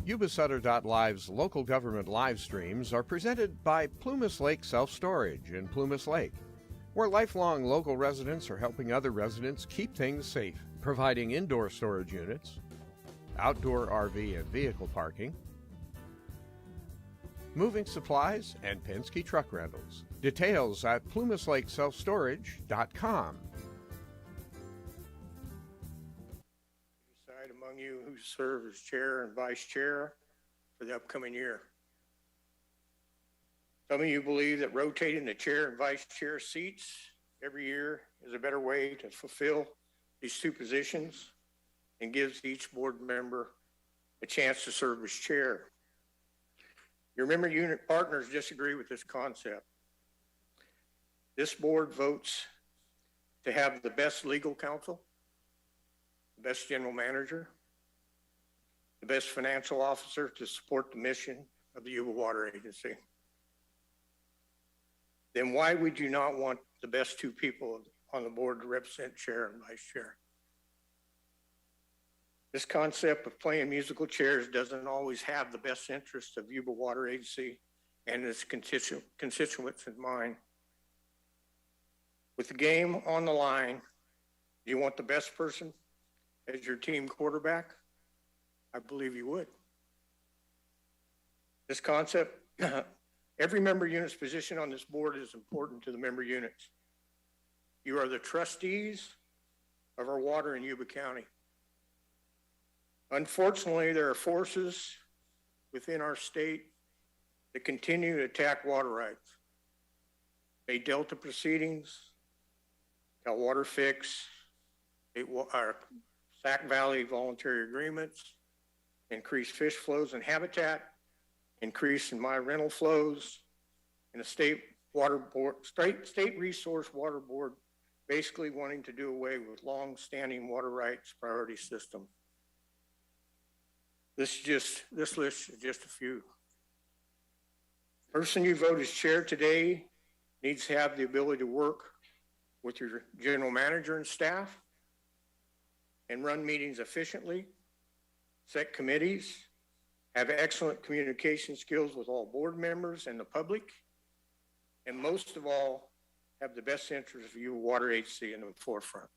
Yuba-Sutter.live's local government live streams are presented by Plumas Lake Self-Storage in Plumas Lake, where lifelong local residents are helping other residents keep things safe, providing indoor storage units, outdoor RV and vehicle parking, moving supplies, and Penske truck rentals. Details at plumaslakeselfstorage.com. Decide among you who serve as chair and vice chair for the upcoming year. Some of you believe that rotating the chair and vice chair seats every year is a better way to fulfill these two positions and gives each board member a chance to serve as chair. Your member unit partners disagree with this concept. This board votes to have the best legal counsel, the best general manager, the best financial officer to support the mission of the Yuba Water Agency. Then why would you not want the best two people on the board to represent chair and vice chair? This concept of playing musical chairs doesn't always have the best interest of Yuba Water Agency and its constituents in mind. With the game on the line, do you want the best person as your team quarterback? I believe you would. This concept, every member unit's position on this board is important to the member units. You are the trustees of our water in Yuba County. Unfortunately, there are forces within our state that continue to attack water rights. Bay Delta proceedings, Cal Water Fix, our Sac Valley voluntary agreements, increased fish flows and habitat, increase in my rental flows, and the state resource water board basically wanting to do away with long-standing water rights priority system. This list is just a few. The person you vote as chair today needs to have the ability to work with your general manager and staff and run meetings efficiently, set committees, have excellent communication skills with all board members and the public, and most of all, have the best interest of your water agency in the forefront.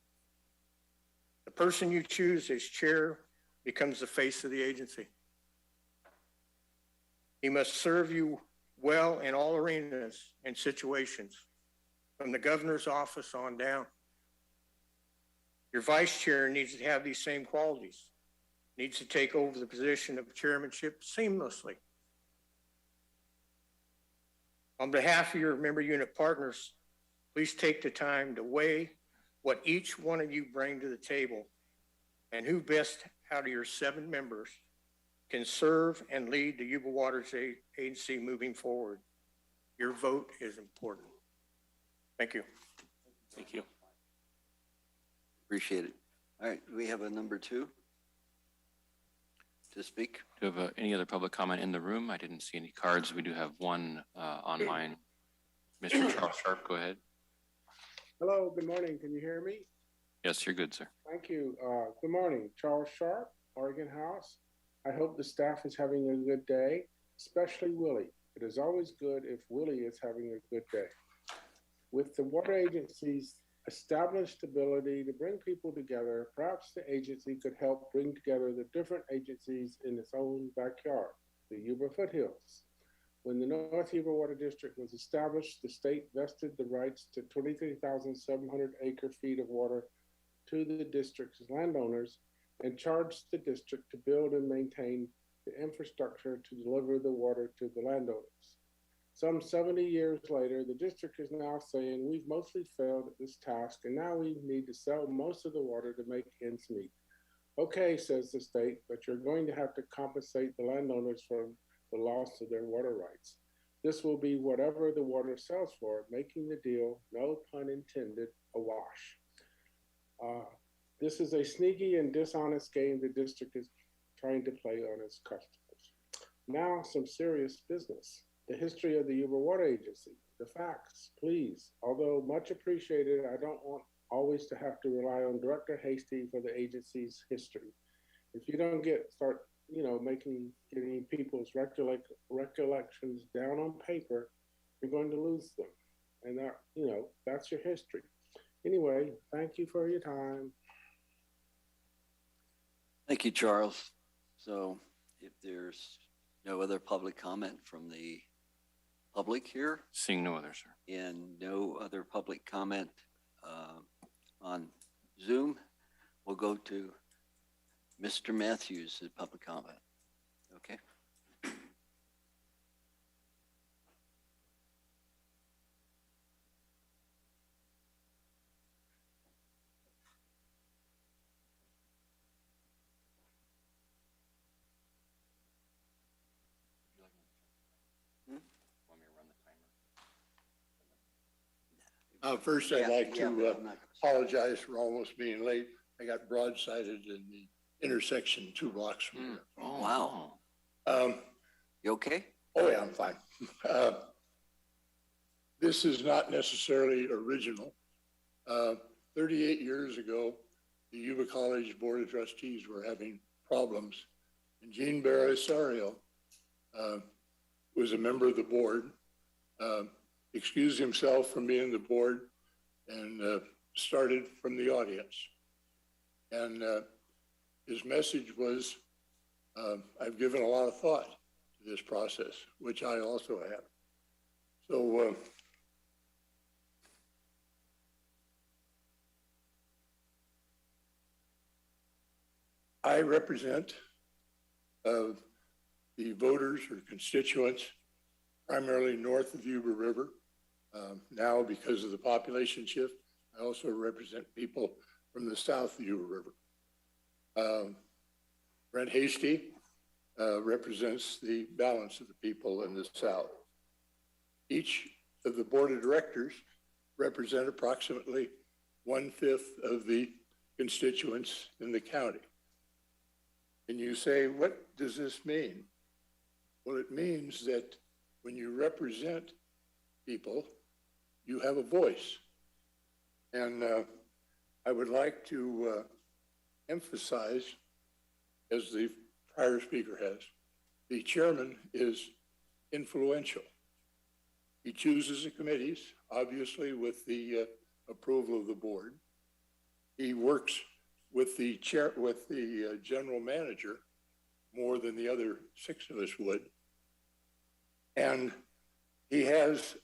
The person you choose as chair becomes the face of the agency. He must serve you well in all arenas and situations, from the governor's office on down. Your vice chair needs to have these same qualities, needs to take over the position of chairmanship seamlessly. On behalf of your member unit partners, please take the time to weigh what each one of you bring to the table and who best out of your 7 members can serve and lead the Yuba Water Agency moving forward. Your vote is important. Thank you. Thank you. Appreciate it. All right, we have a number 2 to speak. Do you have any other public comment in the room? I didn't see any cards. We do have one online. Mr. Charles Sharp, go ahead. Hello, good morning. Can you hear me? Yes, you're good, sir. Thank you. Good morning. Charles Sharp, Oregon House. I hope the staff is having a good day, especially Willie. It is always good if Willie is having a good day. With the water agency's established ability to bring people together, perhaps the agency could help bring together the different agencies in its own backyard, the Yuba foothills. When the North Yuba Water District was established, the state vested the rights to 23,700 acre-feet of water to the district's landowners and charged the district to build and maintain the infrastructure to deliver the water to the landowners. Some 70 years later, the district is now saying we've mostly failed at this task and now we need to sell most of the water to make ends meet. Okay, says the state, but you're going to have to compensate the landowners for the loss of their water rights. This will be whatever the water sells for, making the deal, no pun intended, a wash. This is a sneaky and dishonest game the district is trying to play on its customers. Now, some serious business. The history of the Yuba Water Agency, the facts, please. Although much appreciated, I don't want always to have to rely on Director Hasty for the agency's history. If you don't start getting people's recollections down on paper, you're going to lose them. And that's your history. Anyway, thank you for your time. Thank you, Charles. So if there's no other public comment from the public here Seeing no other, sir. and no other public comment on Zoom, we'll go to Mr. Matthews' public comment. Okay. Want me to run the timer? First, I'd like Yeah, to but I'm not gonna- apologize for almost being late. I got broadsided in the intersection 2 blocks from here. Oh, Wow. You okay? Oh, yeah, I'm fine. This is not necessarily original. 38 years ago, the Yuba College Board of Trustees were having problems, and Gene Barisario was a member of the board, excused himself from being the board, and started from the audience. And his message was, I've given a lot of thought to this process, which I also have. So I represent the voters or constituents primarily north of the Yuba River. Now, because of the population shift, I also represent people from the south of the Yuba River. Brent Hasty represents the balance of the people in the south. Each of the board of directors represent approximately 1/5 of the constituents in the county. And you say, what does this mean? Well, it means that when you represent people, you have a voice. And I would like to emphasize, as the prior speaker has, the chairman is influential. He chooses the committees, obviously with the approval of the board. He works with the chair, with the general manager more than the other 6 of us would. And he has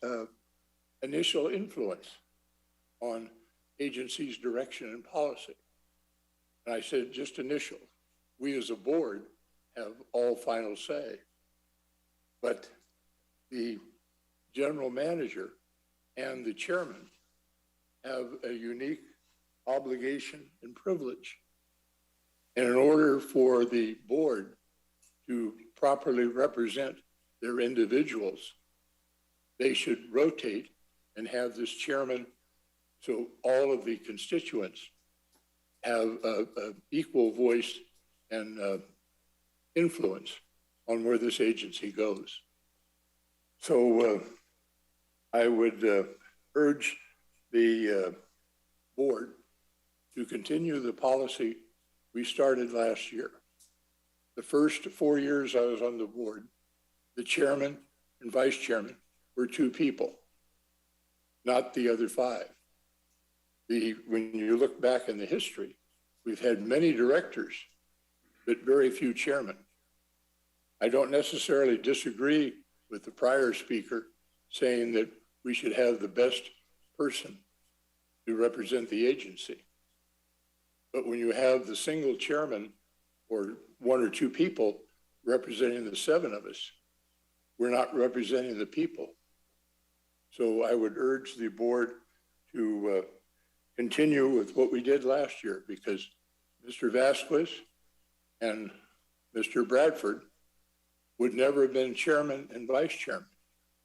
initial influence on agency's direction and policy. And I said just initial. We as a board have all final say. But the general manager and the chairman have a unique obligation and privilege. And in order for the board to properly represent their individuals, they should rotate and have this chairman so all of the constituents have an equal voice and influence on where this agency goes. So I would urge the board to continue the policy we started last year. The first 4 years I was on the board, the chairman and vice chairman were 2 people, not the other 5. When you look back in the history, we've had many directors, but very few chairmen. I don't necessarily disagree with the prior speaker saying that we should have the best person to represent the agency. But when you have the single chairman or 1 or 2 people representing the 7 of us, we're not representing the people. So I would urge the board to continue with what we did last year, because Mr. Vasquez and Mr. Bradford would never have been chairman and vice chairman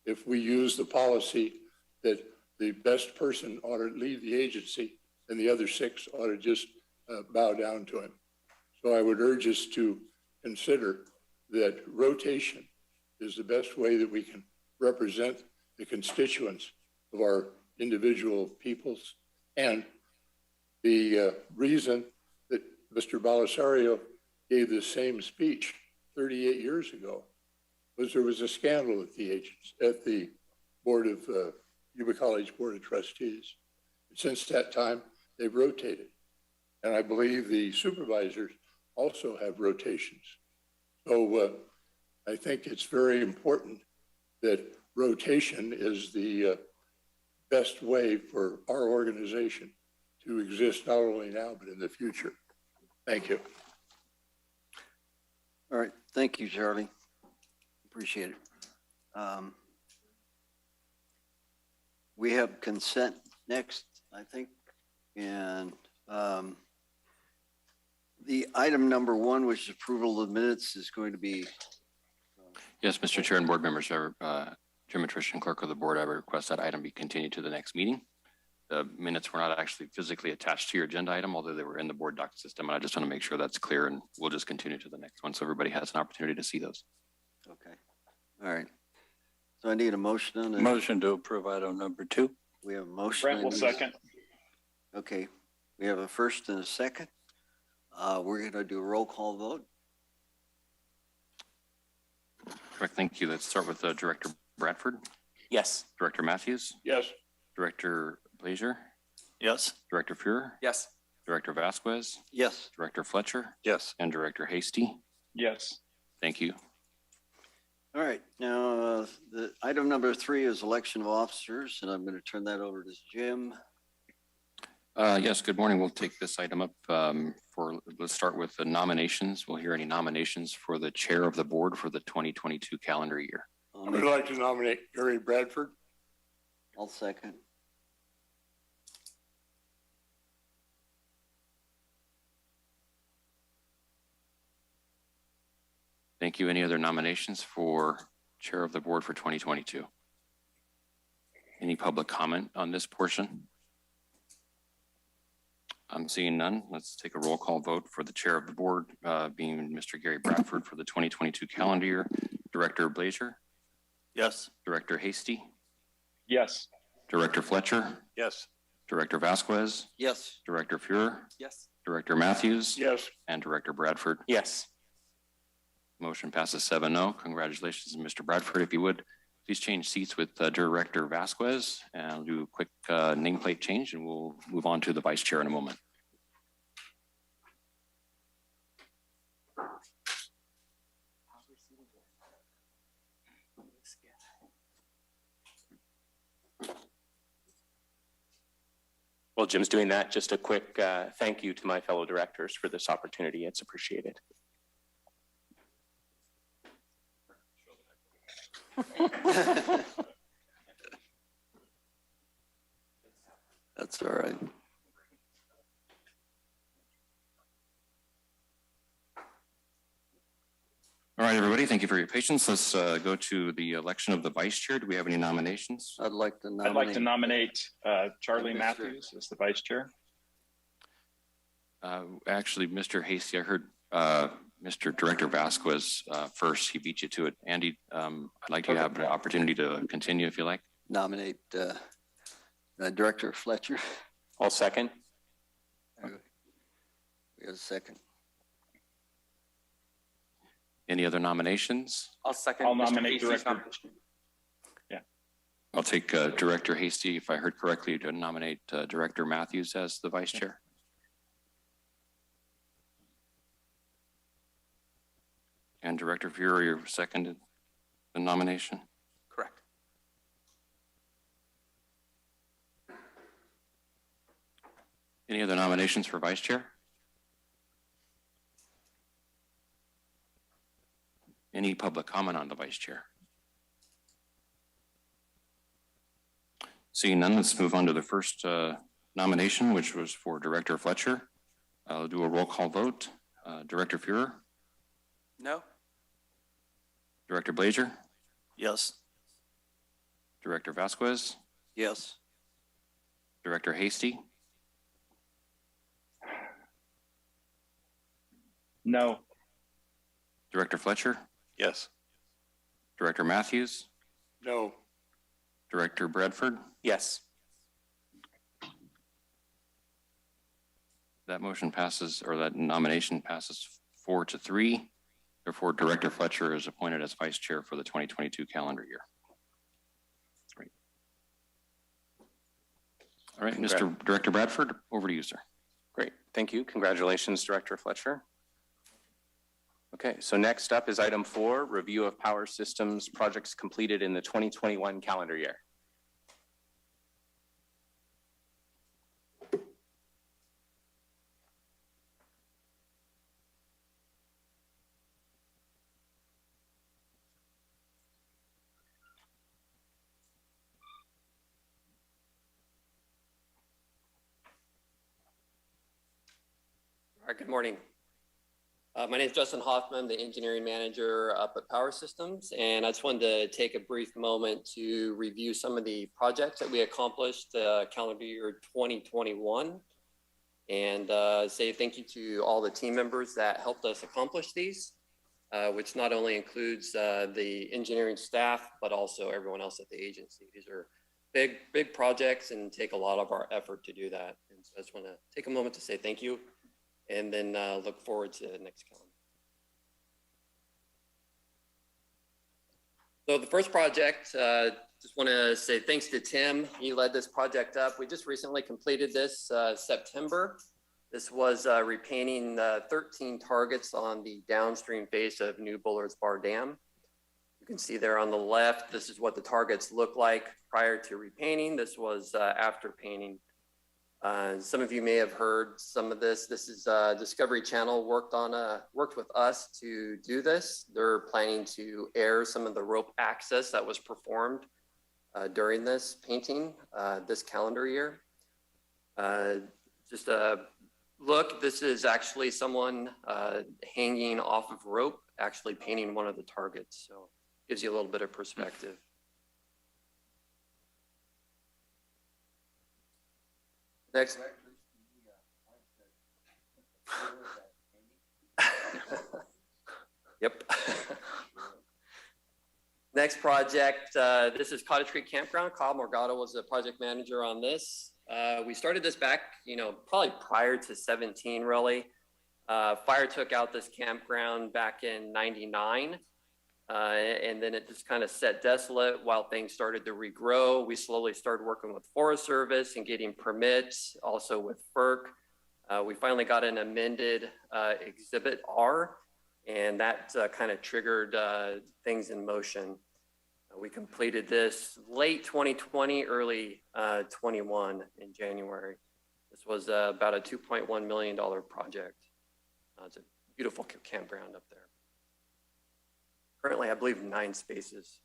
if we used the policy that the best person ought to lead the agency and the other 6 ought to just bow down to him. So I would urge us to consider that rotation is the best way that we can represent the constituents of our individual peoples. And the reason that Mr. Belisario gave the same speech 38 years ago was there was a scandal at the board of Yuba College Board of Trustees. Since that time, they've rotated. And I believe the supervisors also have rotations. So I think it's very important that rotation is the best way for our organization to exist not only now, but in the future. Thank you. All right, thank you, Charlie. Appreciate it. We have consent next, I think, and the item number 1, which is approval of minutes, is going to be. Yes, Mr. Chair and board members, Chairman Trish and Clerk of the Board, I would request that item be continued to the next meeting. The minutes were not actually physically attached to your agenda item, although they were in the board doc system, and I just want to make sure that's clear, and we'll just continue to the next one so everybody has an opportunity to see those. Okay, all right. So I need a motion on it. Motion to approve item number 2. We have a motion. Brent will second. Okay, we have a first and a second. We're going to do a roll call vote. Correct, thank you. Let's start with Director Bradford. Yes. Director Matthews. Yes. Director Blazier. Yes. Director Fuhrer. Yes. Director Vasquez. Yes. Director Fletcher. Yes. And Director Hasty. Yes. Thank you. All right, now the item number 3 is election of officers, and I'm going to turn that over to Jim. Yes, good morning. We'll take this item up let's start with the nominations. We'll hear any nominations for the chair of the board for the 2022 calendar year. I would like to nominate Gary Bradford. I'll second. Thank you. Any other nominations for chair of the board for 2022? Any public comment on this portion? I'm seeing none. Let's take a roll call vote for the chair of the board, being Mr. Gary Bradford for the 2022 calendar year. Director Blazier. Yes. Director Hasty. Yes. Director Fletcher. Yes. Director Vasquez. Yes. Director Fuhrer. Yes. Director Matthews. Yes. And Director Bradford. Yes. Motion passes 7-0. Congratulations, Mr. Bradford. If you would, please change seats with Director Vasquez, and I'll do a quick nameplate change, and we'll move on to the vice chair in a moment. While Jim's doing that, just a quick thank you to my fellow directors for this opportunity. It's appreciated. That's all right. All right, everybody, thank you for your patience. Let's go to the election of the vice chair. Do we have any nominations? I'd like to nominate. I'd like to nominate Charlie Matthews as the vice chair. Actually, Mr. Hasty, I heard Mr. Director Vasquez first. He beat you to it. Andy, I'd like to have an opportunity to continue if you like. Nominate Director Fletcher. I'll second. We have a second. Any other nominations? I'll second. I'll nominate Director. Yeah. I'll take Director Hasty, if I heard correctly, to nominate Director Matthews as the vice chair. And Director Fuhrer, you seconded the nomination? Correct. Any other nominations for vice chair? Any public comment on the vice chair? Seeing none, let's move on to the first nomination, which was for Director Fletcher. I'll do a roll call vote. Director Fuhrer? No. Director Blazier? Yes. Director Vasquez? Yes. Director Hasty? No. Director Fletcher? Yes. Director Matthews? No. Director Bradford? Yes. That motion passes, or that nomination passes 4-3. Therefore, Director Fletcher is appointed as Vice Chair for the 2022 calendar year. Great. All right, Mr. Director Bradford, over to you, sir. Great. Thank you. Congratulations, Director Fletcher. Okay, so next up is item 4, review of power systems projects completed in the 2021 calendar year. All right, good morning. My name is Justin Hoffman, the engineering manager up at Power Systems, and I just wanted to take a brief moment to review some of the projects that we accomplished calendar year 2021, and say thank you to all the team members that helped us accomplish these, which not only includes the engineering staff, but also everyone else at the agency. These are big projects and take a lot of our effort to do that. And so I just want to take a moment to say thank you, and then look forward to the next calendar. So the first project, just want to say thanks to Tim. He led this project up. We just recently completed this September. This was repainting 13 targets on the downstream face of New Bullard's Bar Dam. You can see there on the left, this is what the targets look like prior to repainting. This was after painting. Some of you may have heard some of this. This is Discovery Channel worked with us to do this. They're planning to air some of the rope access that was performed during this painting this calendar year. Just a look, this is actually someone hanging off of rope, actually painting one of the targets. So gives you a little bit of perspective. Next. Yep. Next project, this is Cottage Creek Campground. Kyle Morgado was the project manager on this. We started this back, probably prior to 17, really. Fire took out this campground back in '99. And then it just kind of sat desolate while things started to regrow. We slowly started working with Forest Service and getting permits, also with FERC. We finally got an amended Exhibit R, and that kind of triggered things in motion. We completed this late 2020, early 21 in January. This was about a $2.1 million project. It's a beautiful campground up there. Currently, I believe 9 spaces.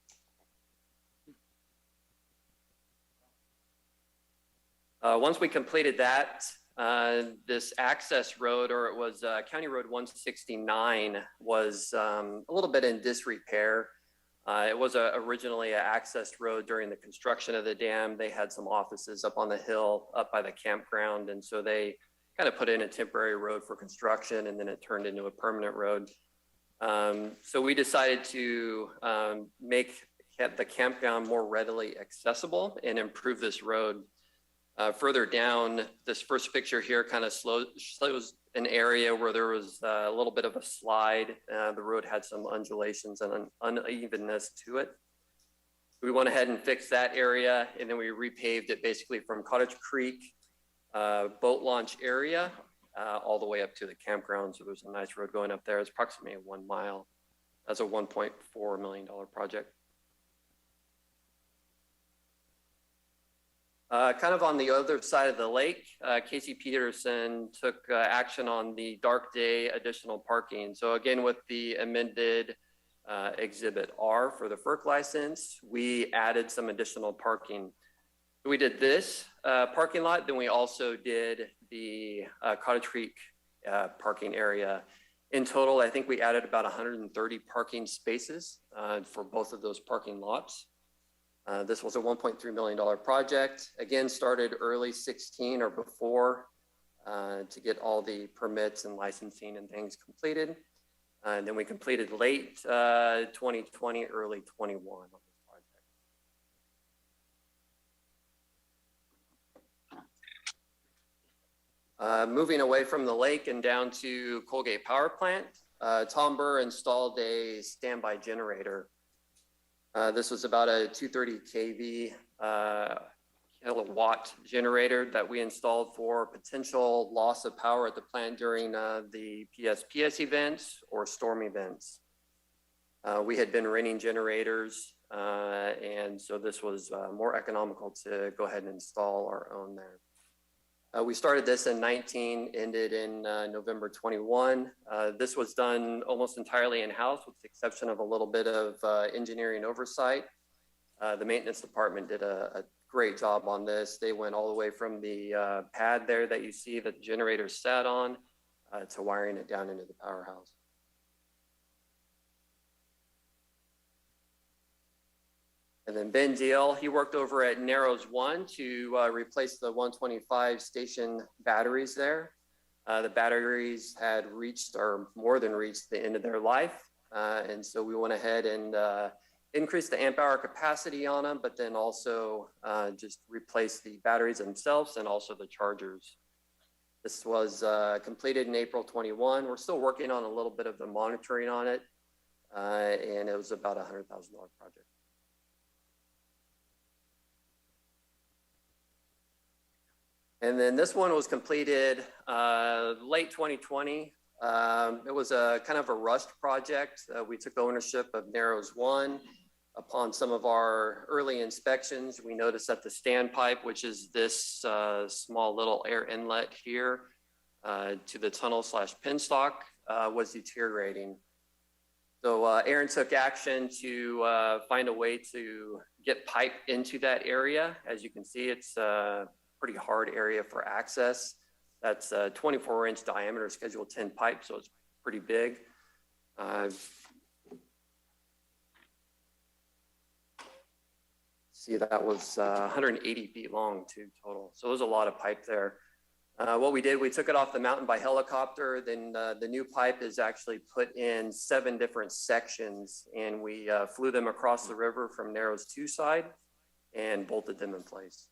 Once we completed that, this access road, or it was County Road 169, was a little bit in disrepair. It was originally an access road during the construction of the dam. They had some offices up on the hill, up by the campground, and so they kind of put in a temporary road for construction, and then it turned into a permanent road. So we decided to make the campground more readily accessible and improve this road. Further down, this first picture here kind of shows an area where there was a little bit of a slide. The road had some undulations and unevenness to it. We went ahead and fixed that area, and then we repaved it basically from Cottage Creek boat launch area all the way up to the campground. So there's a nice road going up there. It's approximately 1 mile. That's a $1.4 million project. Kind of on the other side of the lake, Casey Peterson took action on the dark day additional parking. So again, with the amended Exhibit R for the FERC license, we added some additional parking. We did this parking lot, then we also did the Cottage Creek parking area. In total, I think we added about 130 parking spaces for both of those parking lots. This was a $1.3 million project. Again, started early 16 or before to get all the permits and licensing and things completed. And then we completed late 2020, early 21 on this project. Moving away from the lake and down to Colgate Power Plant. Tom Burr installed a standby generator. This was about a 230 kV kilowatt generator that we installed for potential loss of power at the plant during the PSPS events or storm events. We had been renting generators, and so this was more economical to go ahead and install our own there. We started this in 19, ended in November 21. This was done almost entirely in-house with the exception of a little bit of engineering oversight. The maintenance department did a great job on this. They went all the way from the pad there that you see that the generator sat on to wiring it down into the powerhouse. And then Ben Deal, he worked over at Narrows 1 to replace the 125 station batteries there. The batteries had reached or more than reached the end of their life. And so we went ahead and increased the amp hour capacity on them, but then also just replaced the batteries themselves and also the chargers. This was completed in April 21. We're still working on a little bit of the monitoring on it. And it was about a $100,000 project. And then this one was completed late 2020. It was a kind of a rushed project. We took ownership of Narrows 1. Upon some of our early inspections, we noticed that the standpipe, which is this small little air inlet here to the tunnel / penstock, was deteriorating. So Aaron took action to find a way to get pipe into that area. As you can see, it's pretty hard area for access. That's a 24-inch diameter Schedule 10 pipe, so it's pretty big. See, that was 180 feet long too total. So there's a lot of pipe there. What we did, we took it off the mountain by helicopter. Then the new pipe is actually put in 7 different sections, and we flew them across the river from Narrows 2 side and bolted them in place.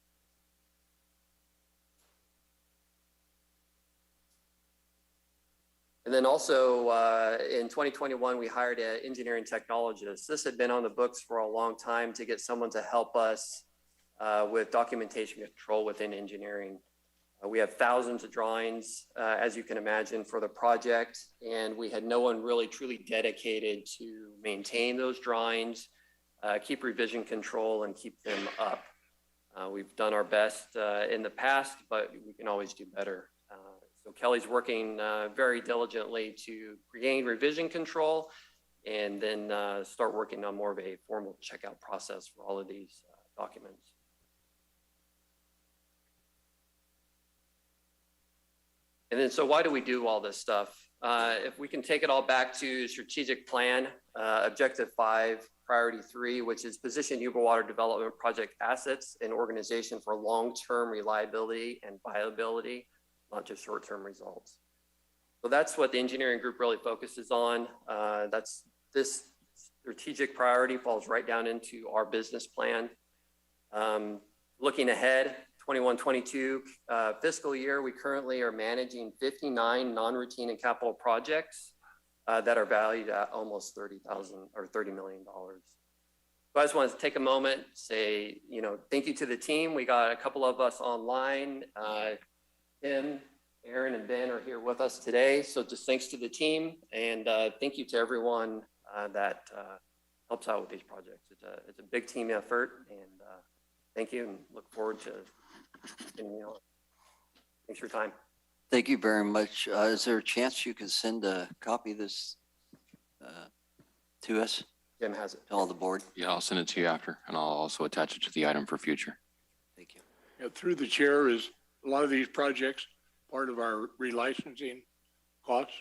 And then also in 2021, we hired an engineering technologist. This had been on the books for a long time to get someone to help us with documentation control within engineering. We have thousands of drawings, as you can imagine, for the project, and we had no one really truly dedicated to maintain those drawings, keep revision control, and keep them up. We've done our best in the past, but we can always do better. So Kelly's working very diligently to regain revision control and then start working on more of a formal checkout process for all of these documents. And then, so why do we do all this stuff? If we can take it all back to strategic plan, objective 5, priority 3, which is position Yuba Water Development Project assets and organization for long-term reliability and viability, not just short-term results. So that's what the engineering group really focuses on. This strategic priority falls right down into our business plan. Looking ahead, 21-22 fiscal year, we currently are managing 59 non-routine and capital projects that are valued at almost $30 million. So I just wanted to take a moment, say, thank you to the team. We got a couple of us online. Tim, Aaron, and Ben are here with us today. So just thanks to the team, and thank you to everyone that helps out with these projects. It's a big team effort, and thank you, and look forward to continuing on. Thanks for your time. Thank you very much. Is there a chance you can send a copy of this to us? Jim has it. To all the board? Yeah, I'll send it to you after, and I'll also attach it to the item for future. Thank you. Yeah, through the chair, is a lot of these projects part of our relicensing costs?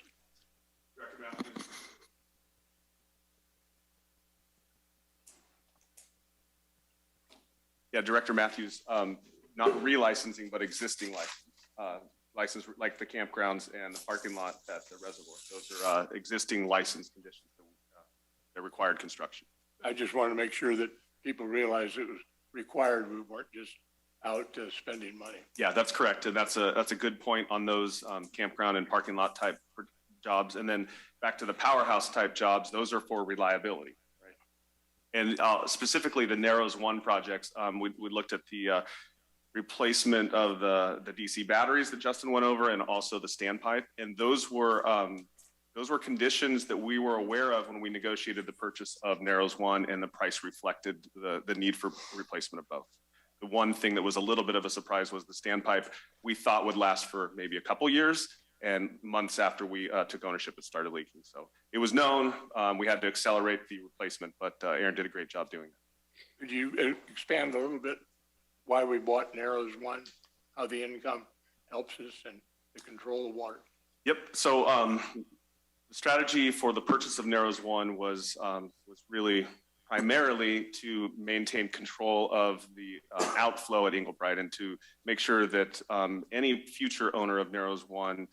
Yeah, Director Matthews, not relicensing, but existing license, like the campgrounds and the parking lot at the reservoir. Those are existing license conditions that required construction. I just want to make sure that people realize it was required. We weren't just out spending money. Yeah, that's correct. And that's a good point on those campground and parking lot type jobs. And then back to the powerhouse type jobs, those are for reliability, right? And specifically the Narrows 1 projects, we looked at the replacement of the DC batteries that Justin went over, and also the standpipe. And those were conditions that we were aware of when we negotiated the purchase of Narrows 1, and the price reflected the need for replacement of both. The one thing that was a little bit of a surprise was the standpipe we thought would last for maybe a couple years, and months after we took ownership, it started leaking. So it was known, we had to accelerate the replacement, but Aaron did a great job doing that. Could you expand a little bit why we bought Narrows 1, how the income helps us and the control of water? Yep, so the strategy for the purchase of Narrows 1 was really primarily to maintain control of the outflow at Englebright, and to make sure that any future owner of Narrows 1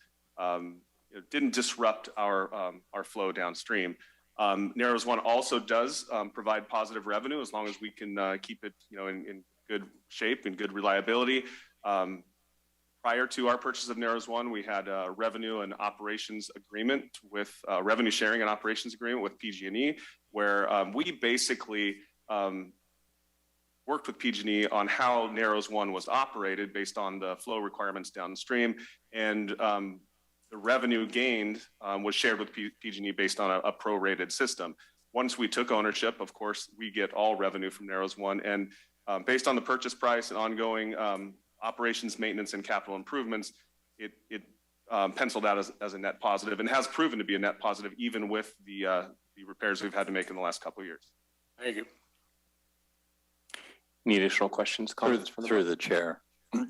didn't disrupt our flow downstream. Narrows 1 also does provide positive revenue as long as we can keep it, in good shape and good reliability. Prior to our purchase of Narrows 1, we had a revenue and operations agreement with revenue sharing and operations agreement with PG&E, where we basically worked with PG&E on how Narrows 1 was operated based on the flow requirements downstream, and the revenue gained was shared with PG&E based on a prorated system. Once we took ownership, of course, we get all revenue from Narrows 1, and based on the purchase price and ongoing operations, maintenance, and capital improvements, it penciled out as a net positive, and has proven to be a net positive even with the repairs we've had to make in the last couple of years. Thank you. Any additional questions, comments? Through the chair,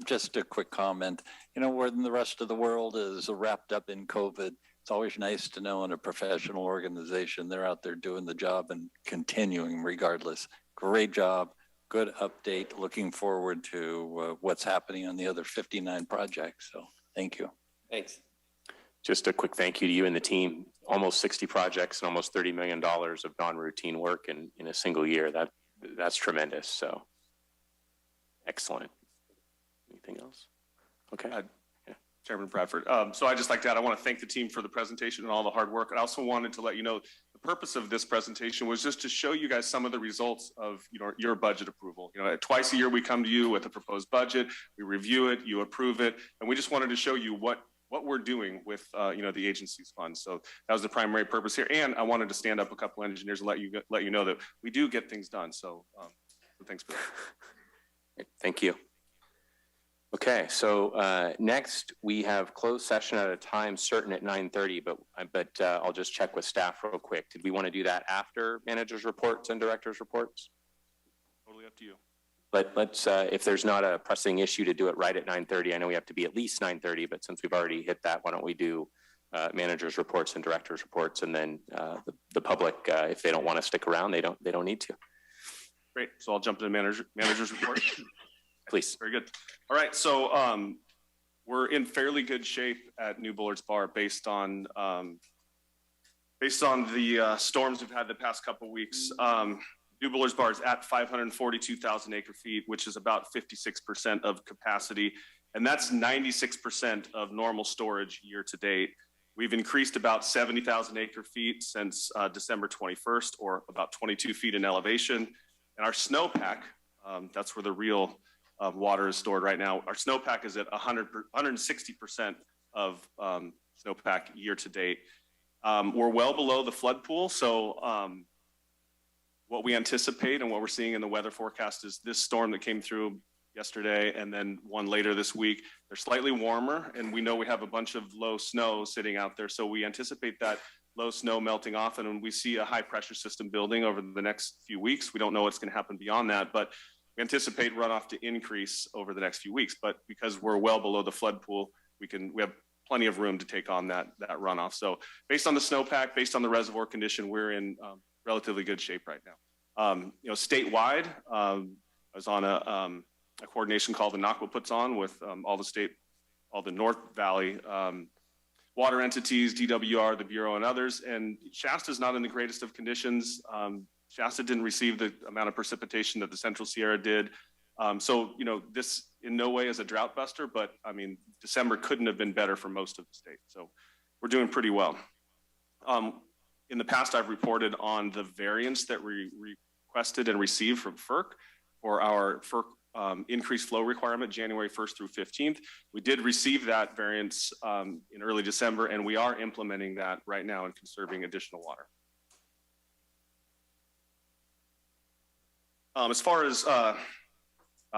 just a quick comment. When the rest of the world is wrapped up in COVID, it's always nice to know in a professional organization they're out there doing the job and continuing regardless. Great job. Good update. Looking forward to what's happening on the other 59 projects. So thank you. Thanks. Just a quick thank you to you and the team. Almost 60 projects and almost $30 million of non-routine work in a single year. That's tremendous. So excellent. Anything else? Okay. Chairman Bradford. So I'd just like to add, I want to thank the team for the presentation and all the hard work. I also wanted to let you know the purpose of this presentation was just to show you guys some of the results of your budget approval. Twice a year we come to you with a proposed budget, we review it, you approve it, and we just wanted to show you what we're doing with the agency's funds. So that was the primary purpose here. And I wanted to stand up a couple engineers and let you know that we do get things done. So, thanks for that. Thank you. Okay, so next we have closed session at a time certain at 9:30, but I'll just check with staff real quick. Did we want to do that after managers' reports and directors' reports? Totally up to you. But let's, if there's not a pressing issue, to do it right at 9:30. I know we have to be at least 9:30, but since we've already hit that, why don't we do managers' reports and directors' reports, and then the public, if they don't want to stick around, they don't need to. Great. So I'll jump to the manager's report. Please. Very good. All right. So we're in fairly good shape at New Bullard's Bar based on the storms we've had the past couple of weeks. New Bullard's Bar is at 542,000 acre feet, which is about 56% of capacity. And that's 96% of normal storage year to date. We've increased about 70,000 acre feet since December 21st, or about 22 feet in elevation. And our snowpack, that's where the real water is stored right now. Our snowpack is at 160% of snowpack year to date. We're well below the flood pool. So what we anticipate and what we're seeing in the weather forecast is this storm that came through yesterday and then one later this week, they're slightly warmer, and we know we have a bunch of low snow sitting out there. So we anticipate that low snow melting off, and when we see a high pressure system building over the next few weeks, we don't know what's going to happen beyond that, but we anticipate runoff to increase over the next few weeks. But because we're well below the flood pool, we have plenty of room to take on that runoff. So based on the snowpack, based on the reservoir condition, we're in relatively good shape right now. Statewide, I was on a coordination call that NACWA puts on with all the North Valley water entities, DWR, the Bureau, and others. And Shasta's not in the greatest of conditions. Shasta didn't receive the amount of precipitation that the Central Sierra did. So, this in no way is a drought buster, but I mean, December couldn't have been better for most of the state. So we're doing pretty well. In the past, I've reported on the variance that we requested and received from FERC for our FERC increased flow requirement, January 1st through 15th. We did receive that variance in early December, and we are implementing that right now and conserving additional water. As far as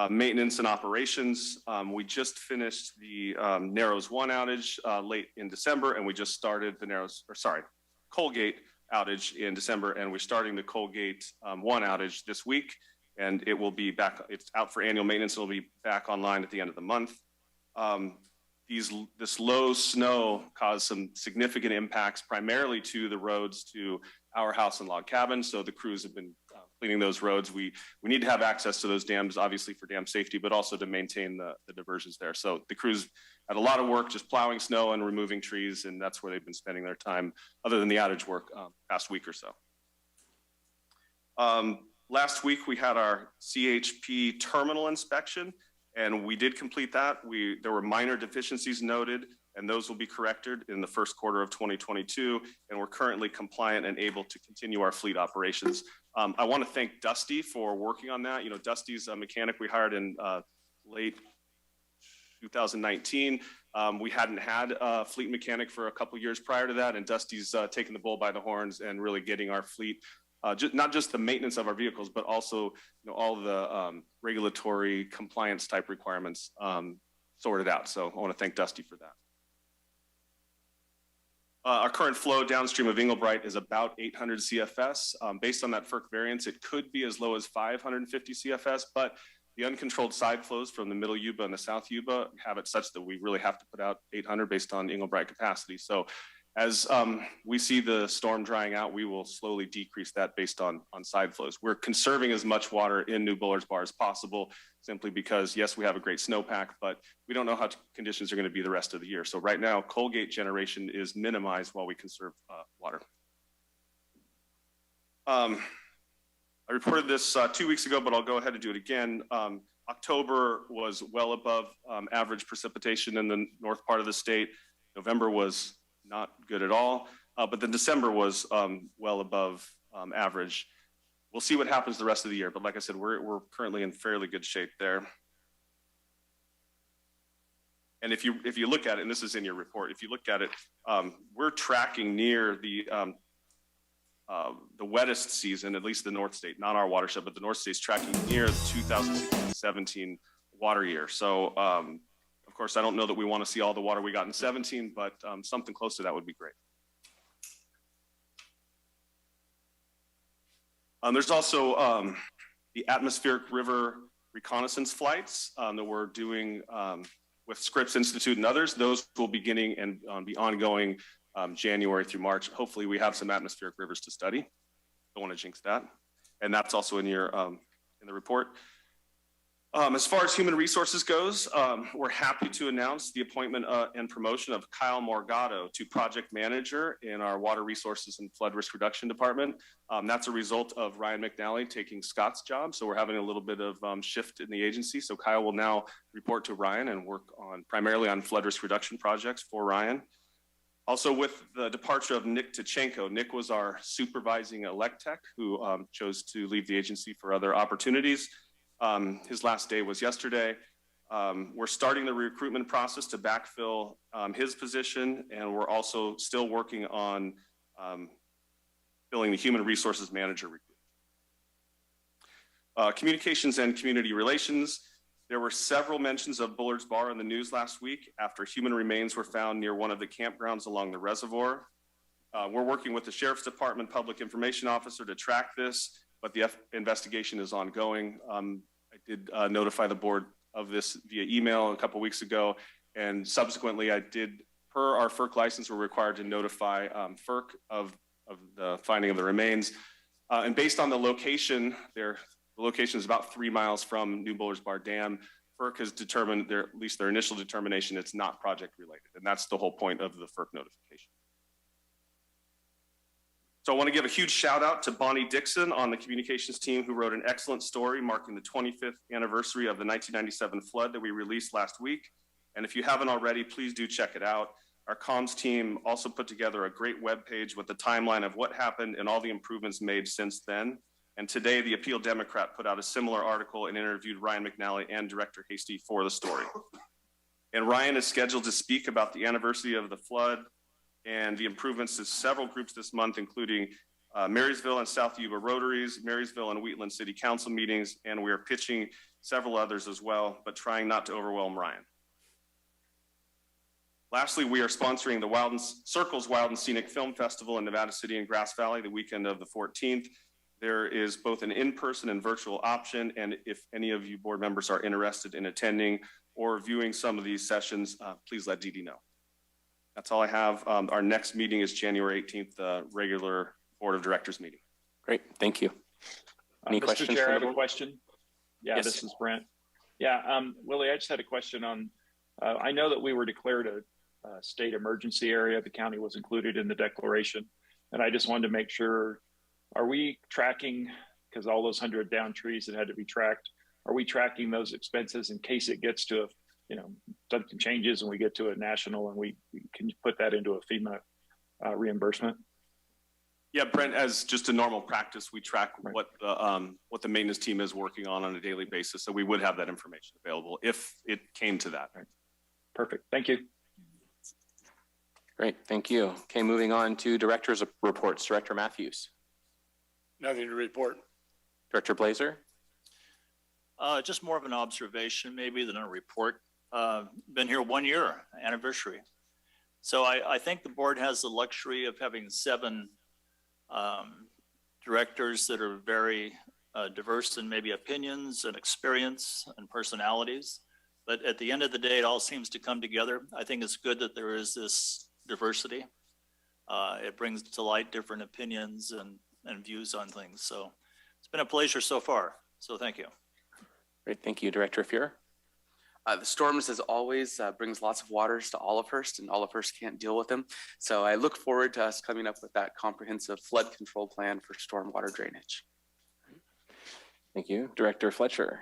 maintenance and operations, we just finished the Narrows 1 outage late in December, and we just started the Colgate outage in December, and we're starting the Colgate 1 outage this week, and it will be back. It's out for annual maintenance. It'll be back online at the end of the month. This low snow caused some significant impacts, primarily to the roads to our house and log cabin. So the crews have been cleaning those roads. We need to have access to those dams, obviously for dam safety, but also to maintain the diversions there. So the crews had a lot of work just plowing snow and removing trees, and that's where they've been spending their time, other than the outage work, past week or so. Last week we had our Chp Terminal Inspection, and we did complete that. There were minor deficiencies noted, and those will be corrected in the first quarter of 2022, and we're currently compliant and able to continue our fleet operations. I want to thank Dusty for working on that. You know, Dusty's a mechanic we hired in late 2019. We hadn't had a fleet mechanic for a couple years prior to that, and Dusty's taken the bull by the horns and really getting our fleet, not just the maintenance of our vehicles, but also all the regulatory compliance type requirements sorted out. So I want to thank Dusty for that. Our current flow downstream of Englebright is about 800 CFS. Based on that FERC variance, it could be as low as 550 CFS, but the uncontrolled side flows from the middle Yuba and the south Yuba have it such that we really have to put out 800 based on Englebright capacity. So as we see the storm drying out, we will slowly decrease that based on side flows. We're conserving as much water in New Bullard's Bar as possible, simply because, yes, we have a great snowpack, but we don't know how conditions are going to be the rest of the year. So right now, Colgate generation is minimized while we conserve water. I reported this 2 weeks ago, but I'll go ahead and do it again. October was well above average precipitation in the north part of the state. November was not good at all, but then December was well above average. We'll see what happens the rest of the year, but like I said, we're currently in fairly good shape there. And if you look at it, and this is in your report, if you look at it, we're tracking near the wettest season, at least the North State, not our watershed, but the North State's tracking near the 2016-17 water year. So of course, I don't know that we want to see all the water we got in 17, but something close to that would be great. There's also the atmospheric river reconnaissance flights that we're doing with Scripps Institute and others. Those will be beginning and be ongoing January through March. Hopefully we have some atmospheric rivers to study. Don't want to jinx that. And that's also in your in the report. As far as human resources goes, we're happy to announce the appointment and promotion of Kyle Morgado to project manager in our Water Resources and Flood Risk Reduction Department. That's a result of Ryan McNally taking Scott's job. So we're having a little bit of shift in the agency. So Kyle will now report to Ryan and work primarily on flood risk reduction projects for Ryan. Also, with the departure of Nick Tachenko, Nick was our supervising elect tech who chose to leave the agency for other opportunities. His last day was yesterday. We're starting the recruitment process to backfill his position, and we're also still working on filling the human resources manager recruitment. Communications and community relations. There were several mentions of Bullard's Bar in the news last week after human remains were found near one of the campgrounds along the reservoir. We're working with the Sheriff's Department Public Information Officer to track this, but the investigation is ongoing. I did notify the board of this via email a couple weeks ago, and subsequently I did, per our FERC license, we're required to notify FERC of the finding of the remains. And based on the location, the location is about 3 miles from New Bullard's Bar Dam. FERC has determined, at least their initial determination, it's not project related, and that's the whole point of the FERC notification. So I want to give a huge shout out to Bonnie Dixon on the communications team, who wrote an excellent story marking the 25th anniversary of the 1997 flood that we released last week. And if you haven't already, please do check it out. Our comms team also put together a great webpage with the timeline of what happened and all the improvements made since then. And today, the Appeal Democrat put out a similar article and interviewed Ryan McNally and Director Hasty for the story. And Ryan is scheduled to speak about the anniversary of the flood and the improvements to several groups this month, including Marysville and South Yuba Rotaries, Marysville and Wheatland City Council meetings, and we are pitching several others as well, but trying not to overwhelm Ryan. Lastly, we are sponsoring the Circles Wild and Scenic Film Festival in Nevada City and Grass Valley the weekend of the 14th. There is both an in-person and virtual option, and if any of you board members are interested in attending or viewing some of these sessions, please let Dee Dee know. That's all I have. Our next meeting is January 18th, the regular Board of Directors meeting. Great, thank you. Any questions? Mr. Chair, I have a question. Yeah, Yes. This is Brent. Yeah, Willie, I just had a question on, I know that we were declared a state emergency area. The county was included in the declaration. And I just wanted to make sure, are we tracking, because all those 100 down trees that had to be tracked, are we tracking those expenses in case it gets to, something changes and we get to a national and we can put that into a FEMA reimbursement? Yeah, Brent, as just a normal practice, we track what the maintenance team is working on a daily basis. So we would have that information available if it came to that. Right. Perfect. Thank you. Great, thank you. Okay, moving on to director's reports. Director Matthews. Nothing to report. Director Blazer. Just more of an observation maybe than a report. Been here 1 year anniversary. So I think the board has the luxury of having 7 directors that are very diverse in maybe opinions and experience and personalities. But at the end of the day, it all seems to come together. I think it's good that there is this diversity. It brings to light different opinions and views on things. So it's been a pleasure so far. So thank you. Great, thank you. Director Fuhrer. The storms, as always, brings lots of waters to Olivehurst, and Olivehurst can't deal with them. So I look forward to us coming up with that comprehensive flood control plan for stormwater drainage. Thank you. Director Fletcher.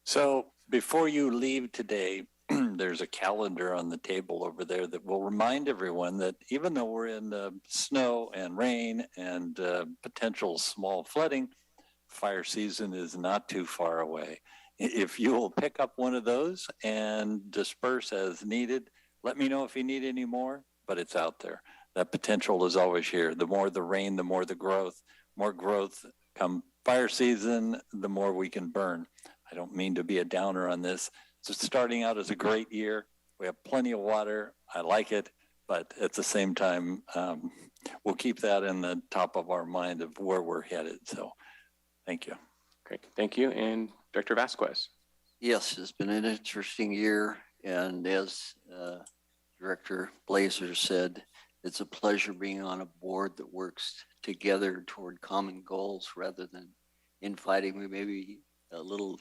So before you leave today, there's a calendar on the table over there that will remind everyone that even though we're in snow and rain and potential small flooding, fire season is not too far away. If you will pick up one of those and disperse as needed, let me know if you need any more, but it's out there. That potential is always here. The more the rain, the more the growth. More growth come fire season, the more we can burn. I don't mean to be a downer on this. So starting out as a great year. We have plenty of water. I like it, but at the same time, we'll keep that in the top of our mind of where we're headed. So thank you. Great, thank you. And Director Vasquez. Yes, it's been an interesting year. And as Director Blazer said, it's a pleasure being on a board that works together toward common goals rather than infighting. We may be a little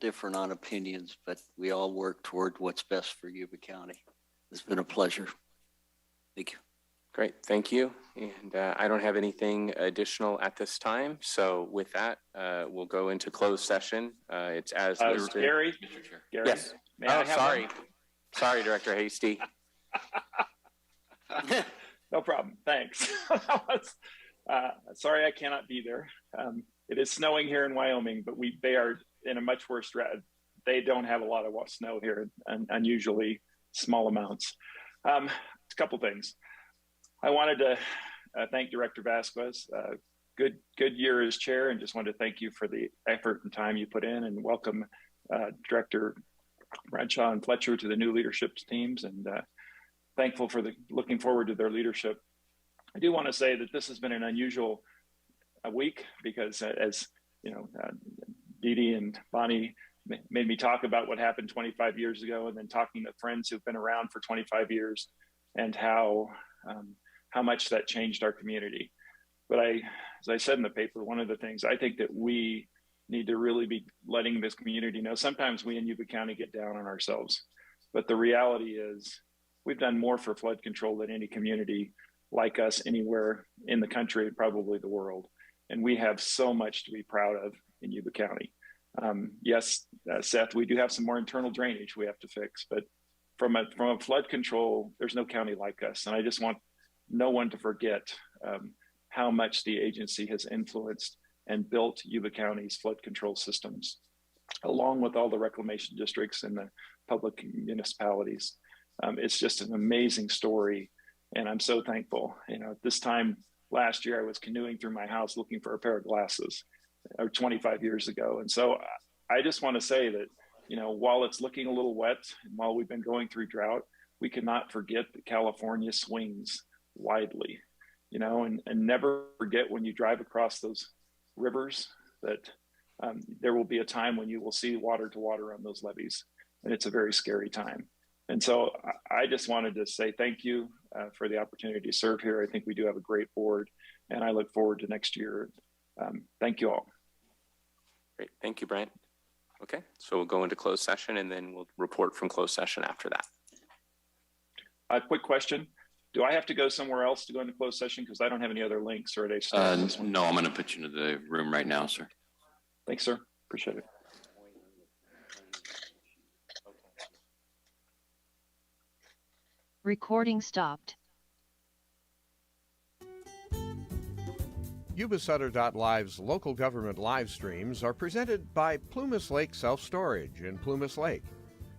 different on opinions, but we all work toward what's best for Yuba County. It's been a pleasure. Thank you. Great, thank you. And I don't have anything additional at this time. So with that, we'll go into closed session. It's as listed. Gary? Gary? Yes. Sorry. Sorry, Director Hasty. No problem. Thanks. Sorry, I cannot be there. It is snowing here in Wyoming, but they are in a much worse drought. They don't have a lot of snow here, and unusually small amounts. A couple things. I wanted to thank Director Vasquez. Good year as chair, and just wanted to thank you for the effort and time you put in, and welcome Director Bradshaw and Fletcher to the new leadership teams, and thankful for looking forward to their leadership. I do want to say that this has been an unusual week because, as you know, Dee Dee and Bonnie made me talk about what happened 25 years ago, and then talking to friends who've been around for 25 years, and how much that changed our community. But as I said in the paper, one of the things I think that we need to really be letting this community know, sometimes we in Yuba County get down on ourselves, but the reality is we've done more for flood control than any community like us anywhere in the country, probably the world. And we have so much to be proud of in Yuba County. Yes, Seth, we do have some more internal drainage we have to fix, but from a flood control, there's no county like us. And I just want no one to forget how much the agency has influenced and built Yuba County's flood control systems, along with all the reclamation districts and the public municipalities. It's just an amazing story, and I'm so thankful. This time last year, I was canoeing through my house looking for a pair of glasses, or 25 years ago. And so I just want to say that, while it's looking a little wet, and while we've been going through drought, we cannot forget that California swings widely, and never forget when you drive across those rivers that there will be a time when you will see water to water on those levees, and it's a very scary time. And so I just wanted to say thank you for the opportunity to serve here. I think we do have a great board, and I look forward to next year. Thank you all. Great. Thank you, Brian. Okay, so we'll go into closed session and then we'll report from closed session after that. A quick question. Do I have to go somewhere else to go into closed session? Because I don't have any other links, or are they still on this one? No, I'm going to put you into the room right now, sir. Thanks, sir. Appreciate it. Recording stopped. Yuba-Sutter.live's local government live streams are presented by Plumas Lake Self-Storage in Plumas Lake,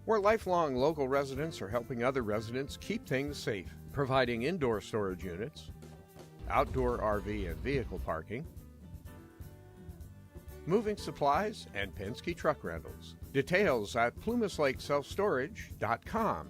where lifelong local residents are helping other residents keep things safe, providing indoor storage units, outdoor RV and vehicle parking, moving supplies, and Penske truck rentals. Details at plumaslakeselfstorage.com.